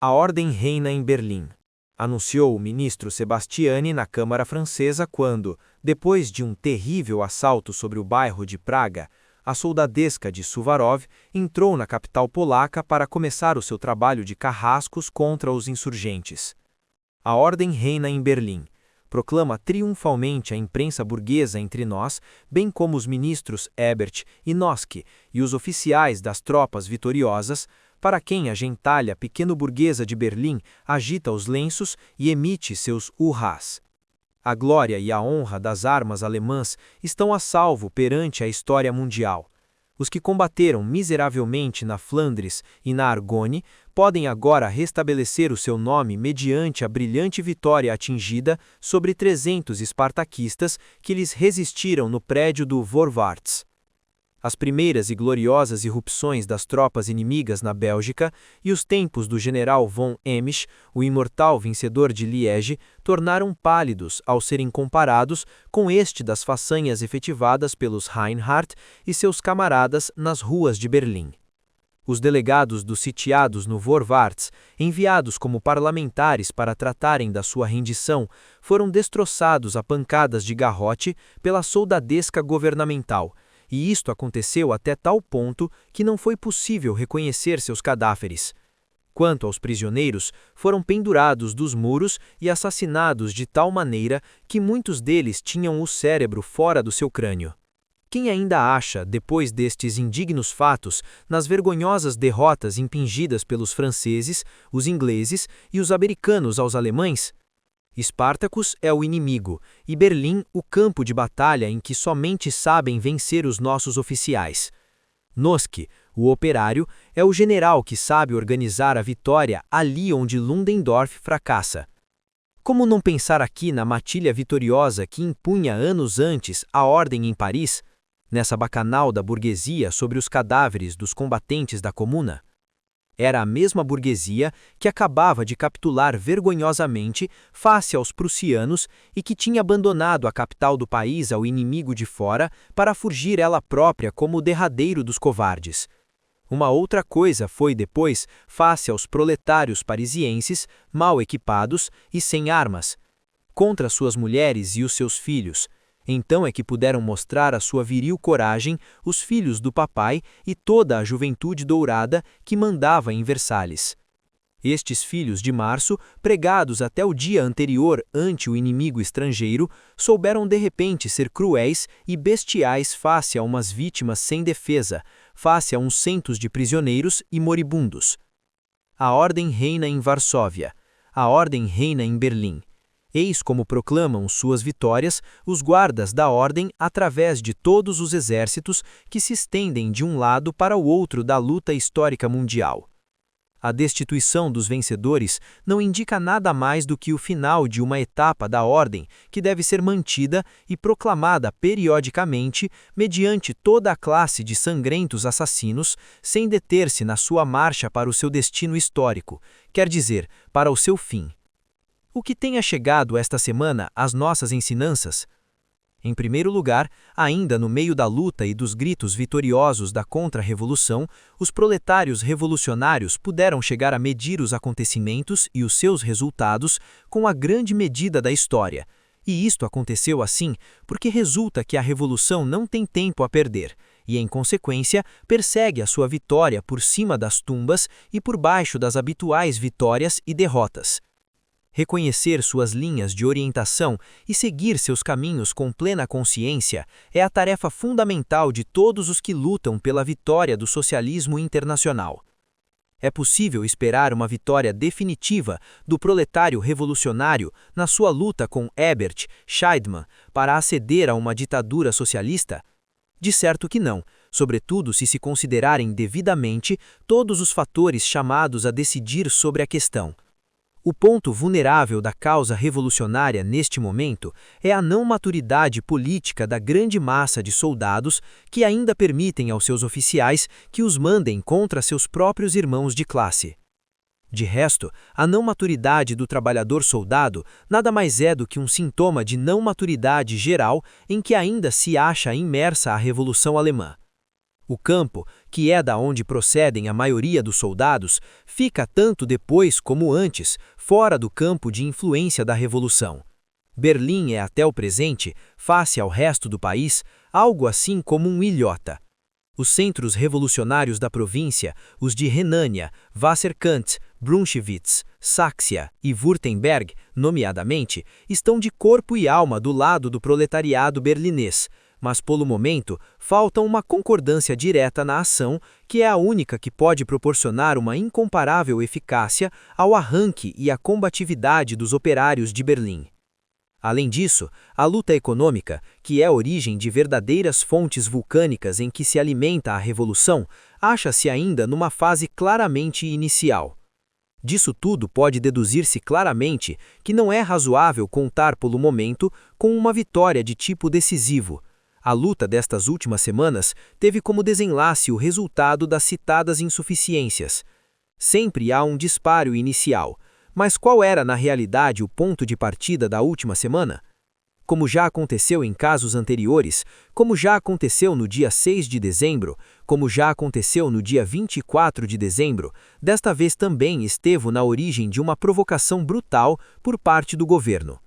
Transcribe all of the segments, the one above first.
A ordem reina em Berlim, anunciou o ministro Sebastiani na Câmara Francesa quando, depois de um terrível assalto sobre o bairro de Praga, a soldadesca de Suvarov entrou na capital polaca para começar o seu trabalho de carrascos contra os insurgentes. A ordem reina em Berlim, proclama triunfalmente a imprensa burguesa entre nós, bem como os ministros Ebert e Noske e os oficiais das tropas vitoriosas, para quem a gentalha pequeno-burguesa de Berlim agita os lenços e emite seus hurrás. A glória e a honra das armas alemãs estão a salvo perante a história mundial. Os que combateram miseravelmente na Flandres e na Argonne podem agora restabelecer o seu nome mediante a brilhante vitória atingida sobre 300 espartaquistas que lhes resistiram no prédio do Vorwärts. As primeiras e gloriosas irrupções das tropas inimigas na Bélgica e os tempos do general von Emich, o imortal vencedor de Liege, tornaram pálidos ao serem comparados com este das façanhas efetivadas pelos Reinhardt e seus camaradas nas ruas de Berlim. Os delegados dos sitiados no Vorwärts, enviados como parlamentares para tratarem da sua rendição, foram destroçados a pancadas de garrote pela soldadesca governamental, e isto aconteceu até tal ponto que não foi possível reconhecer seus cadáveres. Quanto aos prisioneiros, foram pendurados dos muros e assassinados de tal maneira que muitos deles tinham o cérebro fora do seu crânio. Quem ainda acha, depois destes indignos fatos, nas vergonhosas derrotas impingidas pelos franceses, os ingleses e os americanos aos alemães? Spartacus é o inimigo, e Berlim o campo de batalha em que somente sabem vencer os nossos oficiais. Noske, o operário, é o general que sabe organizar a vitória ali onde Ludendorff fracassa. Como não pensar aqui na matilha vitoriosa que impunha anos antes a ordem em Paris, nessa bacanal da burguesia sobre os cadáveres dos combatentes da Comuna? Era a mesma burguesia que acabava de capitular vergonhosamente face aos prussianos e que tinha abandonado a capital do país ao inimigo de fora para fugir ela própria como o derradeiro dos covardes. Uma outra coisa foi depois face aos proletários parisienses, mal equipados e sem armas, contra suas mulheres e os seus filhos. Então é que puderam mostrar a sua viril coragem os filhos do papai e toda a juventude dourada que mandava em Versalhes. Estes filhos de março, pregados até o dia anterior ante o inimigo estrangeiro, souberam de repente ser cruéis e bestiais face a umas vítimas sem defesa, face a uns centos de prisioneiros e moribundos. A ordem reina em Varsóvia, a ordem reina em Berlim. Eis como proclamam suas vitórias os guardas da ordem através de todos os exércitos que se estendem de um lado para o outro da luta histórica mundial. A destituição dos vencedores não indica nada mais do que o final de uma etapa da ordem que deve ser mantida e proclamada periodicamente mediante toda a classe de sangrentos assassinos, sem deter-se na sua marcha para o seu destino histórico, quer dizer, para o seu fim. O que tenha chegado esta semana às nossas ensinanças? Em primeiro lugar, ainda no meio da luta e dos gritos vitoriosos da contra-revolução, os proletários revolucionários puderam chegar a medir os acontecimentos e os seus resultados com a grande medida da história. E isto aconteceu assim porque resulta que a revolução não tem tempo a perder e, em consequência, persegue a sua vitória por cima das tumbas e por baixo das habituais vitórias e derrotas. Reconhecer suas linhas de orientação e seguir seus caminhos com plena consciência é a tarefa fundamental de todos os que lutam pela vitória do socialismo internacional. É possível esperar uma vitória definitiva do proletário revolucionário na sua luta com Ebert, Scheidmann, para aceder a uma ditadura socialista? De certo que não, sobretudo se considerarem devidamente todos os fatores chamados a decidir sobre a questão. O ponto vulnerável da causa revolucionária neste momento é a não maturidade política da grande massa de soldados que ainda permitem aos seus oficiais que os mandem contra seus próprios irmãos de classe. De resto, a não maturidade do trabalhador-soldado nada mais é do que um sintoma de não maturidade geral em que ainda se acha imersa a Revolução Alemã. O campo, que é da onde procedem a maioria dos soldados, fica tanto depois como antes, fora do campo de influência da Revolução. Berlim é até o presente, face ao resto do país, algo assim como um ilhota. Os centros revolucionários da província, os de Renânia, Wasserkant, Brunswick, Sáxia e Württemberg, nomeadamente, estão de corpo e alma do lado do proletariado berlinês, mas, pelo momento, falta uma concordância direta na ação, que é a única que pode proporcionar uma incomparável eficácia ao arranque e à combatividade dos operários de Berlim. Além disso, a luta econômica, que é a origem de verdadeiras fontes vulcânicas em que se alimenta a revolução, acha-se ainda numa fase claramente inicial. Disso tudo pode deduzir-se claramente que não é razoável contar pelo momento com uma vitória de tipo decisivo. A luta destas últimas semanas teve como desenlace o resultado das citadas insuficiências. Sempre há um disparo inicial, mas qual era na realidade o ponto de partida da última semana? Como já aconteceu em casos anteriores, como já aconteceu no dia 6 de dezembro, como já aconteceu no dia 24 de dezembro, desta vez também esteve na origem de uma provocação brutal por parte do governo.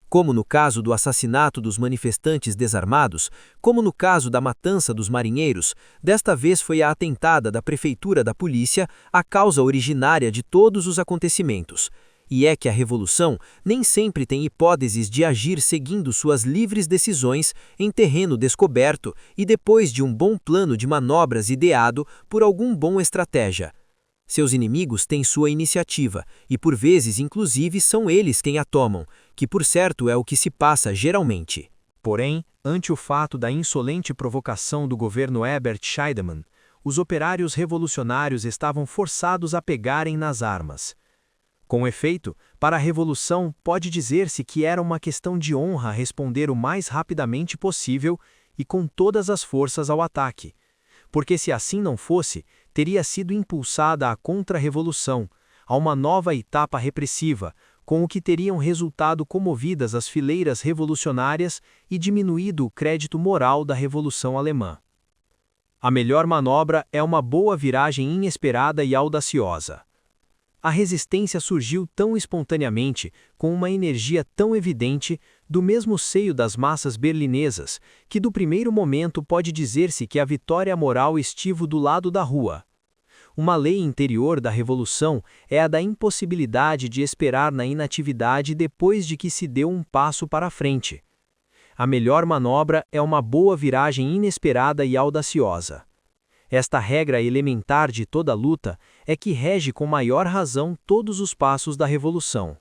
Como no caso do assassinato dos manifestantes desarmados, como no caso da matança dos marinheiros, desta vez foi a atentada da prefeitura da polícia a causa originária de todos os acontecimentos. E é que a revolução nem sempre tem hipóteses de agir seguindo suas livres decisões em terreno descoberto e depois de um bom plano de manobras ideado por algum bom estratégia. Seus inimigos têm sua iniciativa, e por vezes inclusive são eles quem a tomam, que por certo é o que se passa geralmente. Porém, ante o fato da insolente provocação do governo Herbert Scheidemann, os operários revolucionários estavam forçados a pegarem nas armas. Com efeito, para a revolução pode dizer-se que era uma questão de honra responder o mais rapidamente possível e com todas as forças ao ataque. Porque se assim não fosse, teria sido impulsada a contra-revolução, a uma nova etapa repressiva, com o que teriam resultado comovidas as fileiras revolucionárias e diminuído o crédito moral da Revolução Alemã. A melhor manobra é uma boa viragem inesperada e audaciosa. A resistência surgiu tão espontaneamente, com uma energia tão evidente, do mesmo seio das massas berlinesas, que do primeiro momento pode dizer-se que a vitória moral estive do lado da rua. Uma lei interior da revolução é a da impossibilidade de esperar na inatividade depois de que se deu um passo para a frente. A melhor manobra é uma boa viragem inesperada e audaciosa. Esta regra elementar de toda luta é que rege com maior razão todos os passos da revolução.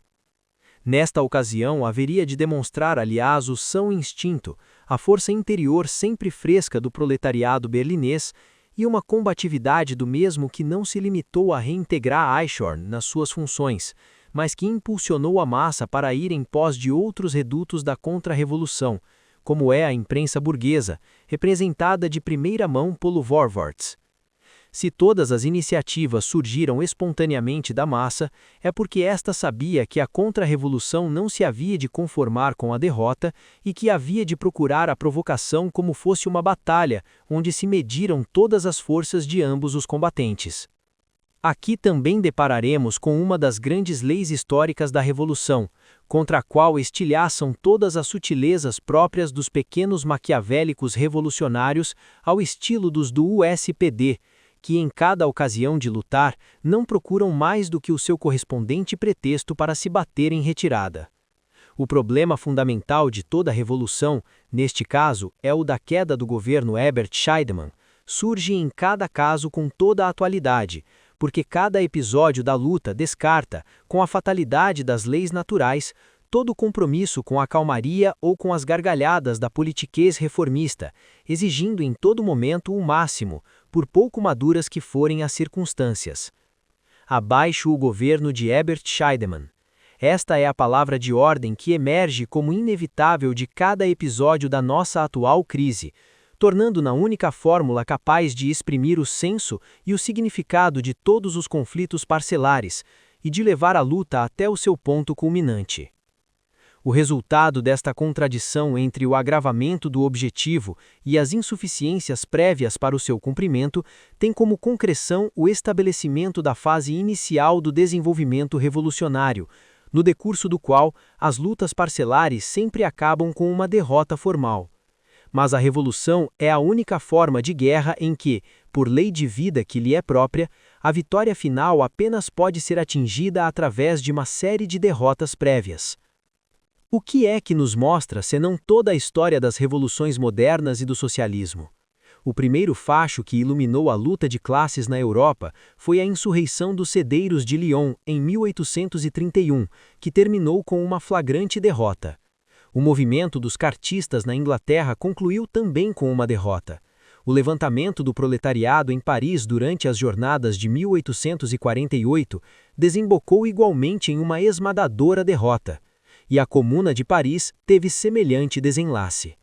Nesta ocasião haveria de demonstrar, aliás, o são instinto, a força interior sempre fresca do proletariado berlinês e uma combatividade do mesmo que não se limitou a reintegrar Eichhorn nas suas funções, mas que impulsionou a massa para ir em pós de outros redutos da contra-revolução, como é a imprensa burguesa, representada de primeira mão pelo Vorwärts. Se todas as iniciativas surgiram espontaneamente da massa, é porque esta sabia que a contra-revolução não se havia de conformar com a derrota e que havia de procurar a provocação como fosse uma batalha, onde se mediram todas as forças de ambos os combatentes. Aqui também depararemos com uma das grandes leis históricas da Revolução, contra a qual estilhaçam todas as sutilezas próprias dos pequenos maquiavélicos revolucionários ao estilo dos do USPD, que em cada ocasião de lutar não procuram mais do que o seu correspondente pretexto para se bater em retirada. O problema fundamental de toda a revolução, neste caso, é o da queda do governo Herbert Scheidemann, surge em cada caso com toda a atualidade, porque cada episódio da luta descarta, com a fatalidade das leis naturais, todo compromisso com a calmaria ou com as gargalhadas da politiquez reformista, exigindo em todo momento o máximo, por pouco maduras que forem as circunstâncias. Abaixo o governo de Herbert Scheidemann. Esta é a palavra de ordem que emerge como inevitável de cada episódio da nossa atual crise, tornando-na única fórmula capaz de exprimir o senso e o significado de todos os conflitos parcelares e de levar a luta até o seu ponto culminante. O resultado desta contradição entre o agravamento do objetivo e as insuficiências prévias para o seu cumprimento tem como concreção o estabelecimento da fase inicial do desenvolvimento revolucionário, no decurso do qual as lutas parcelares sempre acabam com uma derrota formal. Mas a revolução é a única forma de guerra em que, por lei de vida que lhe é própria, a vitória final apenas pode ser atingida através de uma série de derrotas prévias. O que é que nos mostra senão toda a história das revoluções modernas e do socialismo? O primeiro facho que iluminou a luta de classes na Europa foi a insurreição dos Cedeiros de Lyon, em 1831, que terminou com uma flagrante derrota. O movimento dos cartistas na Inglaterra concluiu também com uma derrota. O levantamento do proletariado em Paris durante as jornadas de 1848 desembocou igualmente em uma esmagadora derrota. E a Comuna de Paris teve semelhante desenlace.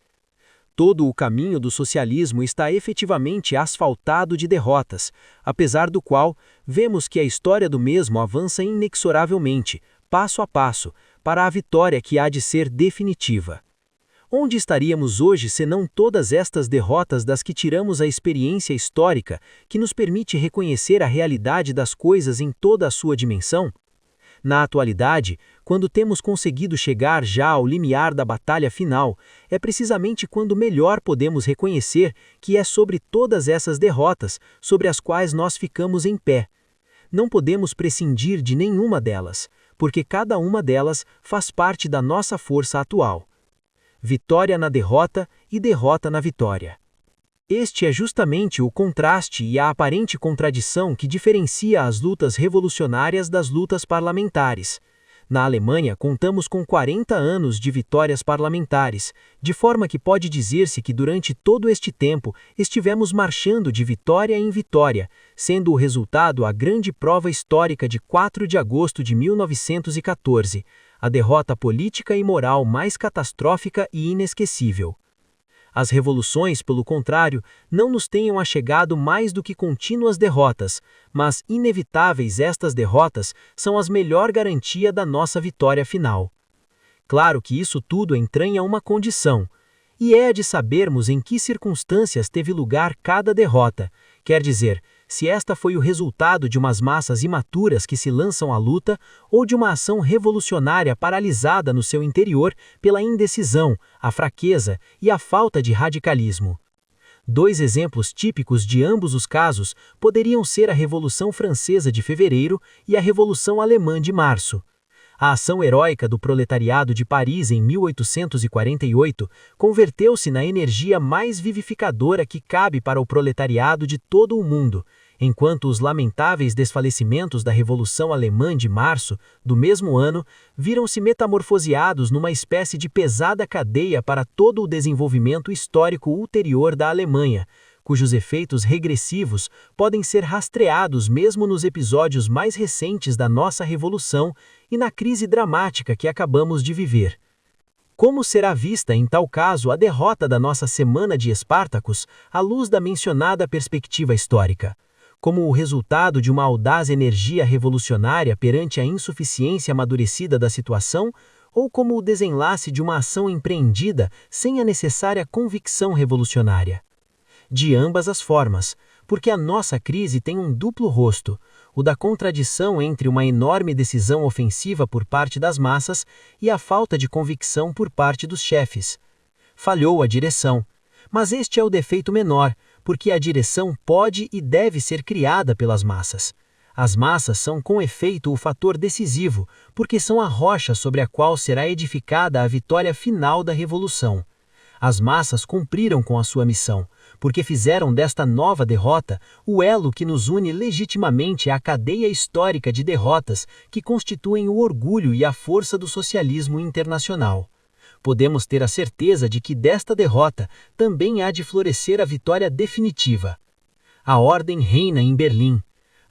Todo o caminho do socialismo está efetivamente asfaltado de derrotas, apesar do qual, vemos que a história do mesmo avança inexoravelmente, passo a passo, para a vitória que há de ser definitiva. Onde estaríamos hoje senão todas estas derrotas das que tiramos a experiência histórica que nos permite reconhecer a realidade das coisas em toda a sua dimensão? Na atualidade, quando temos conseguido chegar já ao limiar da batalha final, é precisamente quando melhor podemos reconhecer que é sobre todas essas derrotas sobre as quais nós ficamos em pé. Não podemos prescindir de nenhuma delas, porque cada uma delas faz parte da nossa força atual. Vitória na derrota e derrota na vitória. Este é justamente o contraste e a aparente contradição que diferencia as lutas revolucionárias das lutas parlamentares. Na Alemanha, contamos com 40 anos de vitórias parlamentares, de forma que pode dizer-se que durante todo este tempo estivemos marchando de vitória em vitória, sendo o resultado a grande prova histórica de 4 de agosto de 1914, a derrota política e moral mais catastrófica e inesquecível. As revoluções, pelo contrário, não nos tenham achegado mais do que contínuas derrotas, mas inevitáveis estas derrotas são as melhor garantia da nossa vitória final. Claro que isso tudo entranha uma condição, e é a de sabermos em que circunstâncias teve lugar cada derrota, quer dizer, se esta foi o resultado de umas massas imaturas que se lançam à luta ou de uma ação revolucionária paralisada no seu interior pela indecisão, a fraqueza e a falta de radicalismo. Dois exemplos típicos de ambos os casos poderiam ser a Revolução Francesa de fevereiro e a Revolução Alemã de março. A ação heróica do proletariado de Paris em 1848 converteu-se na energia mais vivificadora que cabe para o proletariado de todo o mundo, enquanto os lamentáveis desfalecimentos da Revolução Alemã de março do mesmo ano viram-se metamorfoseados numa espécie de pesada cadeia para todo o desenvolvimento histórico ulterior da Alemanha, cujos efeitos regressivos podem ser rastreados mesmo nos episódios mais recentes da nossa Revolução e na crise dramática que acabamos de viver. Como será vista, em tal caso, a derrota da nossa Semana de Espartacus à luz da mencionada perspectiva histórica? Como o resultado de uma audaz energia revolucionária perante a insuficiência amadurecida da situação, ou como o desenlace de uma ação empreendida sem a necessária convicção revolucionária? De ambas as formas, porque a nossa crise tem um duplo rosto, o da contradição entre uma enorme decisão ofensiva por parte das massas e a falta de convicção por parte dos chefes. Falhou a direção, mas este é o defeito menor, porque a direção pode e deve ser criada pelas massas. As massas são com efeito o fator decisivo, porque são a rocha sobre a qual será edificada a vitória final da revolução. As massas cumpriram com a sua missão, porque fizeram desta nova derrota o elo que nos une legitimamente à cadeia histórica de derrotas que constituem o orgulho e a força do socialismo internacional. Podemos ter a certeza de que desta derrota também há de florescer a vitória definitiva. A ordem reina em Berlim.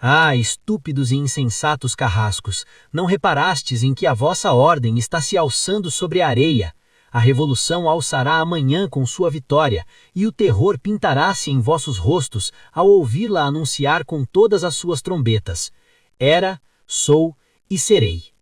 Ah, estúpidos e insensatos carrascos, não reparastes em que a vossa ordem está se alçando sobre a areia? A revolução alçará amanhã com sua vitória, e o terror pintará-se em vossos rostos ao ouvi-la anunciar com todas as suas trombetas. Era, sou e serei.